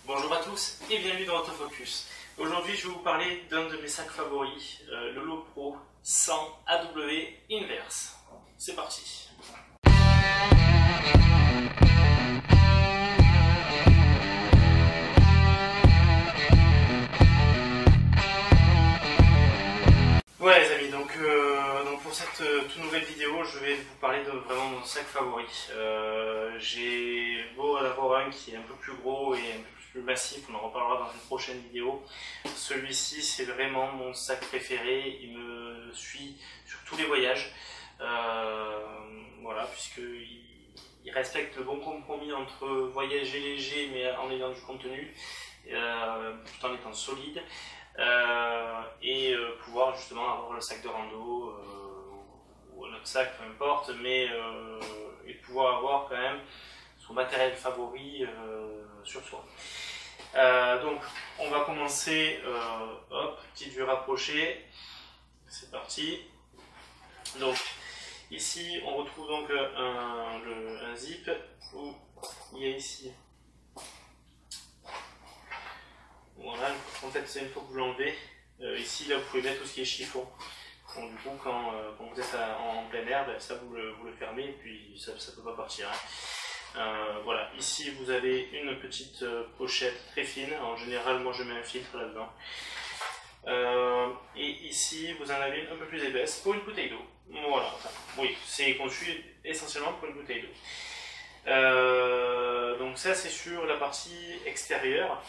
Bonjour à tous et bienvenue dans Autofocus. Aujourd'hui je vais vous parler d'un de mes sacs favoris, le Lowepro 100 AW Inverse. C'est parti. Ouais les amis, donc pour cette toute nouvelle vidéo, je vais vous parler de vraiment mon sac favori. J'ai beau en avoir un qui est un peu plus gros et un peu plus massif, on en reparlera dans une prochaine vidéo. Celui-ci c'est vraiment mon sac préféré, il me suit sur tous les voyages. Voilà, puisqu'il respecte le bon compromis entre voyager léger mais en ayant du contenu, tout en étant solide. Et pouvoir justement avoir le sac de rando ou un autre sac, peu importe, mais et pouvoir avoir quand même son matériel favori sur soi. Donc on va commencer, hop, petite vue rapprochée, c'est parti. Donc ici on retrouve donc un zip où il y a ici. Voilà, en fait c'est une fois que vous l'enlevez, ici là vous pouvez mettre tout ce qui est chiffon. Donc du coup quand vous êtes en plein air, ben, ça vous le fermez et puis ça ne peut pas partir. Voilà, ici vous avez une petite pochette très fine, en général moi je mets un filtre là-dedans. Et ici vous en avez une un peu plus épaisse pour une bouteille d'eau. Voilà, enfin, oui, c'est conçu essentiellement pour une bouteille d'eau. Donc ça c'est sur la partie extérieure.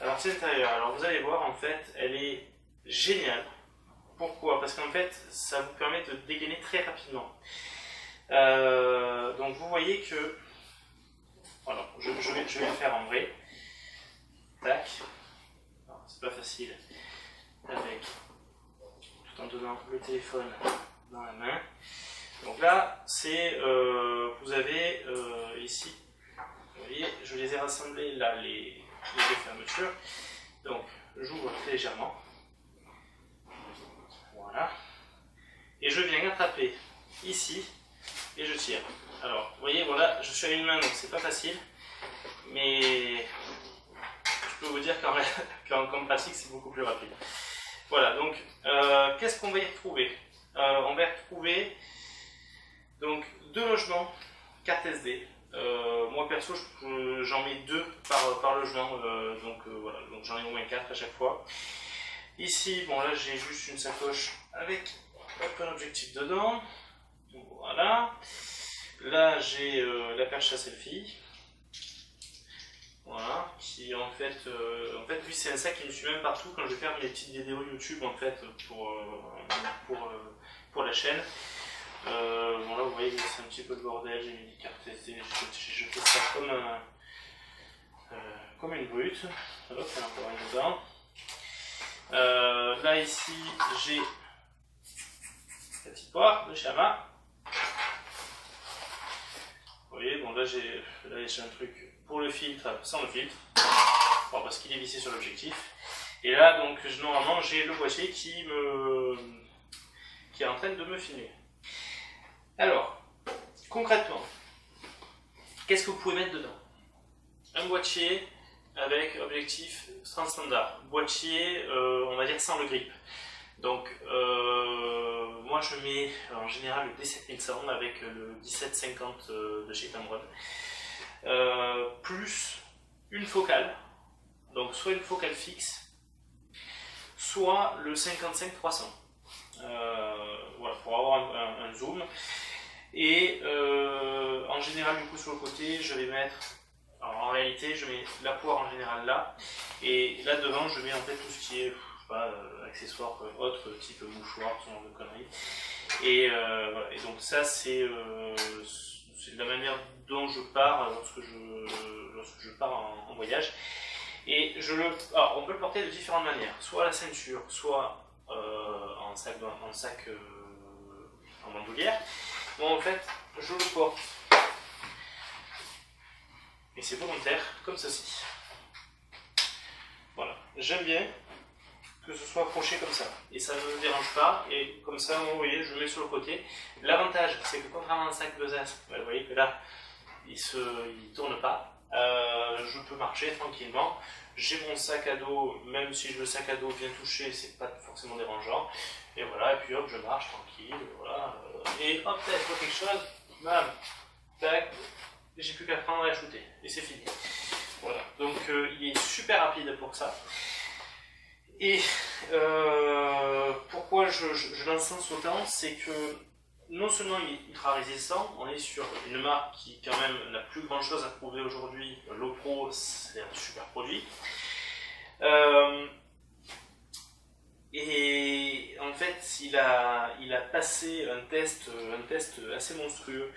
La partie intérieure, alors vous allez voir en fait, elle est géniale. Pourquoi? Parce qu'en fait, ça vous permet de dégainer très rapidement. Donc vous voyez que, voilà, je vais le faire en vrai. Tac. C'est pas facile. Avec, tout en tenant le téléphone dans la main. Donc là, c'est, vous avez ici, vous voyez, je les ai rassemblés là, les deux fermetures. Donc j'ouvre légèrement, voilà, et je viens attraper ici et je tire. Alors vous voyez, voilà, je suis à une main donc c'est pas facile, mais je peux vous dire qu'en pratique c'est beaucoup plus rapide. Voilà, donc qu'est-ce qu'on va y retrouver? On va y retrouver donc deux logements carte SD. Moi perso j'en mets deux par logement, voilà, donc j'en ai au moins 4 à chaque fois. Ici, bon là j'ai juste une sacoche avec un objectif dedans, voilà. Là j'ai la perche à selfie, voilà, qui en fait lui c'est un sac qui me suit même partout quand je vais faire mes petites vidéos YouTube en fait pour la chaîne. Bon là vous voyez c'est un petit peu de bordel, j'ai mis des cartes SD, je fais ça comme une brute. Hop, il y en a encore une dedans. Là ici j'ai la petite poire de Shama. Vous voyez, bon là j'ai un truc pour le filtre, sans le filtre, bon, parce qu'il est vissé sur l'objectif. Et là donc normalement j'ai le boîtier qui est en train de me filmer. Alors, concrètement, qu'est-ce que vous pouvez mettre dedans? Un boîtier avec objectif standard, boîtier on va dire sans le grip. Donc moi je mets en général le D7100 avec le 1750 de chez Tamron, plus une focale, donc soit une focale fixe, soit le 55-300. Voilà, pour avoir un zoom. Et en général du coup sur le côté je vais mettre, alors en réalité je mets la poire en général là, et là devant je mets en fait tout ce qui est, je sais pas, accessoires autres type mouchoir, ce genre de conneries. Et, voilà. Et donc ça c'est la manière dont je pars lorsque je pars en voyage. Et alors on peut le porter de différentes manières, soit à la ceinture, soit en sac en bandoulière. Bon, en fait, je le porte, et c'est volontaire, comme ceci. Voilà, j'aime bien que ce soit accroché comme ça, et ça ne me dérange pas, et comme ça, vous voyez, je le mets sur le côté. L'avantage, c'est que contrairement à un sac besace, vous voyez que là, il ne tourne pas, je peux marcher tranquillement. J'ai mon sac à dos, même si le sac à dos vient toucher, c'est pas forcément dérangeant. Et voilà, et puis hop, je marche tranquille, voilà. Et hop, peut-être je vois quelque chose, bam, tac, j'ai plus qu'à prendre et à shooter, et c'est fini. Voilà, donc il est super rapide pour ça. Et pourquoi je l'encense autant, c'est que non seulement il est ultra résistant, on est sur une marque qui quand même n'a plus grand chose à prouver aujourd'hui, Lowepro c'est un super produit. Et en fait il a passé un test assez monstrueux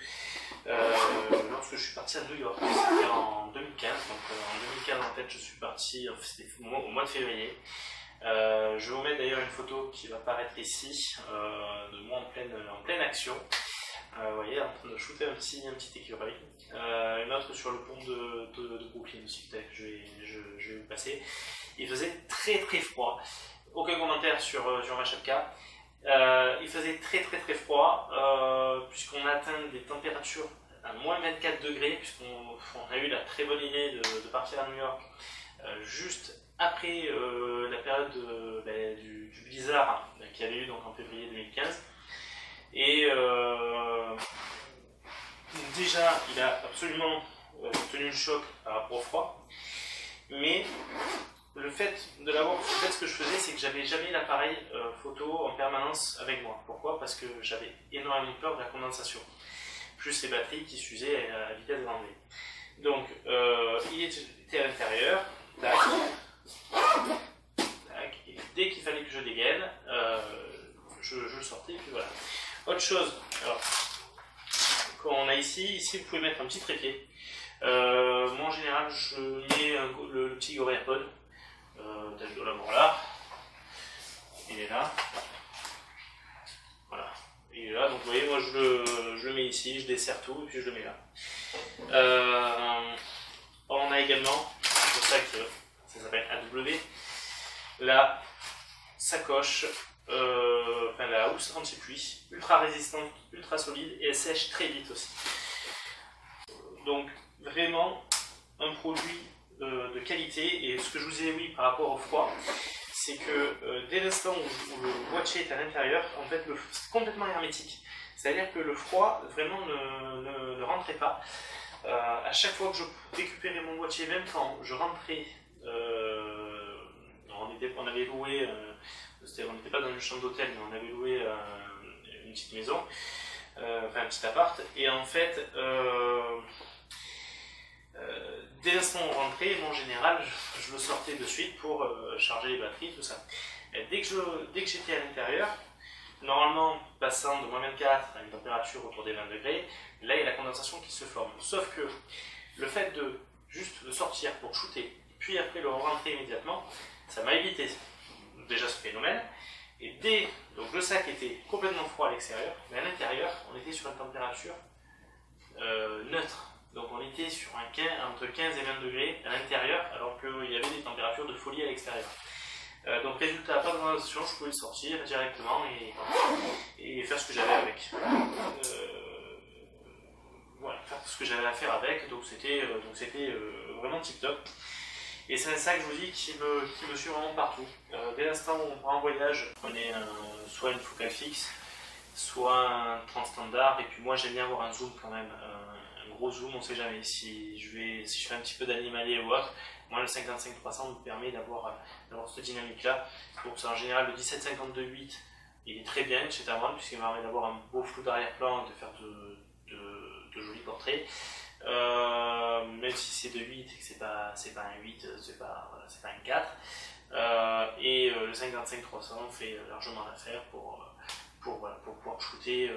lorsque je suis parti à New York, c'était en 2015, donc en 2015 en fait je suis parti, c'était au mois de février. Je vais vous mettre d'ailleurs une photo qui va apparaître ici, de moi en pleine action. Vous voyez, en train de shooter un petit écureuil. Une autre sur le pont de Brooklyn aussi, peut-être que je vais vous passer. Il faisait très très froid. Aucun commentaire sur ma chapka. Il faisait très froid, puisqu'on atteint des températures à moins 24 degrés, puisqu'on a eu la très bonne idée de partir à New York juste après la période du blizzard qu'il y avait eu donc en février 2015. Et déjà, il a absolument tenu le choc par rapport au froid, mais le fait de l'avoir, ce que je faisais, c'est que j'avais jamais l'appareil photo en permanence avec moi. Pourquoi? Parce que j'avais énormément peur de la condensation, plus les batteries qui s'usaient à la vitesse grand V. Donc, il était à l'intérieur, tac, tac, et dès qu'il fallait que je dégaine, je le sortais, et puis voilà. Autre chose, alors, quand on a ici vous pouvez mettre un petit trépied. Moi en général, je mets le petit Gore AirPod, tel de l'avoir là. Il est là. Voilà. Il est là, donc vous voyez, moi je le mets ici, je desserre tout, et puis je le mets là. On a également, c'est pour ça que ça s'appelle AW, la sacoche, la housse anti-pluie, ultra résistante, ultra solide, et elle sèche très vite aussi. Donc vraiment un produit de qualité, et ce que je vous ai dit par rapport au froid, c'est que dès l'instant où le boîtier est à l'intérieur, en fait c'est complètement hermétique. C'est-à-dire que le froid vraiment ne rentrait pas. À chaque fois que je récupérais mon boîtier, même quand je rentrais, on avait loué, on n'était pas dans une chambre d'hôtel, mais on avait loué une petite maison, enfin un petit appart, et en fait, dès l'instant où on rentrait, en général, je le sortais de suite pour charger les batteries, tout ça. Et dès que j'étais à l'intérieur, normalement, passant de moins 24 à une température autour des 20 degrés, là il y a la condensation qui se forme. Sauf que le fait de juste le sortir pour shooter, puis après le rentrer immédiatement, ça m'a évité déjà ce phénomène. Et donc le sac était complètement froid à l'extérieur, mais à l'intérieur, on était sur une température neutre. Donc on était sur entre 15 et 20 degrés à l'intérieur, alors qu'il y avait des températures de folie à l'extérieur. Donc résultat, pas de condensation, je pouvais le sortir directement et faire ce que j'avais avec. Voilà, faire ce que j'avais à faire avec, donc c'était vraiment tip top. Et c'est ça que je vous dis qui me suit vraiment partout. Dès l'instant où on prend un voyage, on prenez soit une focale fixe, soit un transstandard, et puis moi j'aime bien avoir un zoom quand même, un gros zoom, on ne sait jamais. Si je fais un petit peu d'animalier ou autre, moi le 55-300 me permet d'avoir cette dynamique là. Donc en général le 17-52-8 il est très bien chez Tamron, puisqu'il me permet d'avoir un beau flou d'arrière-plan et de faire de jolis portraits. Même si c'est de 8 et que c'est pas un 8, c'est pas un 4. Et le 55-300 fait largement l'affaire pour pouvoir shooter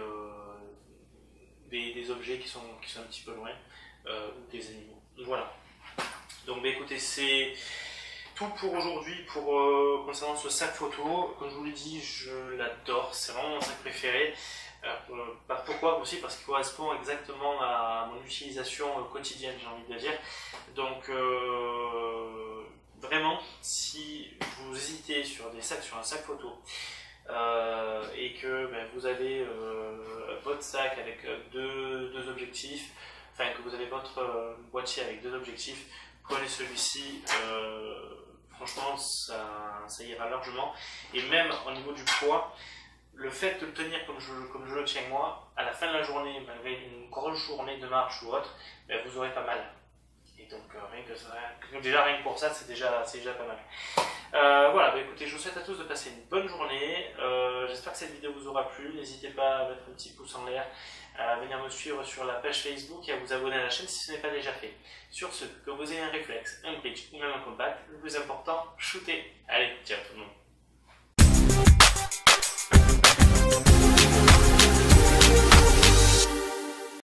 des objets qui sont un petit peu loin, ou des animaux. Voilà. Donc écoutez, c'est tout pour aujourd'hui concernant ce sac photo. Comme je vous l'ai dit, je l'adore, c'est vraiment mon sac préféré. Pourquoi aussi? Parce qu'il correspond exactement à mon utilisation quotidienne, j'ai envie de dire. Donc vraiment, si vous hésitez sur un sac photo et que vous avez votre sac avec deux objectifs, enfin que vous avez votre boîtier avec 2 objectifs, prenez celui-ci, franchement ça ira largement. Et même au niveau du poids, le fait de le tenir comme je le tiens moi, à la fin de la journée, malgré une grosse journée de marche ou autre, ben, vous aurez pas mal. Et donc rien que pour ça, c'est déjà pas mal. Voilà, bah écoutez, je vous souhaite à tous de passer une bonne journée. J'espère que cette vidéo vous aura plu. N'hésitez pas à mettre un petit pouce en l'air, à venir me suivre sur la page Facebook et à vous abonner à la chaîne si ce n'est pas déjà fait. Sur ce, que vous ayez un réflexe, un bridge ou même un compact, le plus important, shootez. Allez, ciao tout le monde.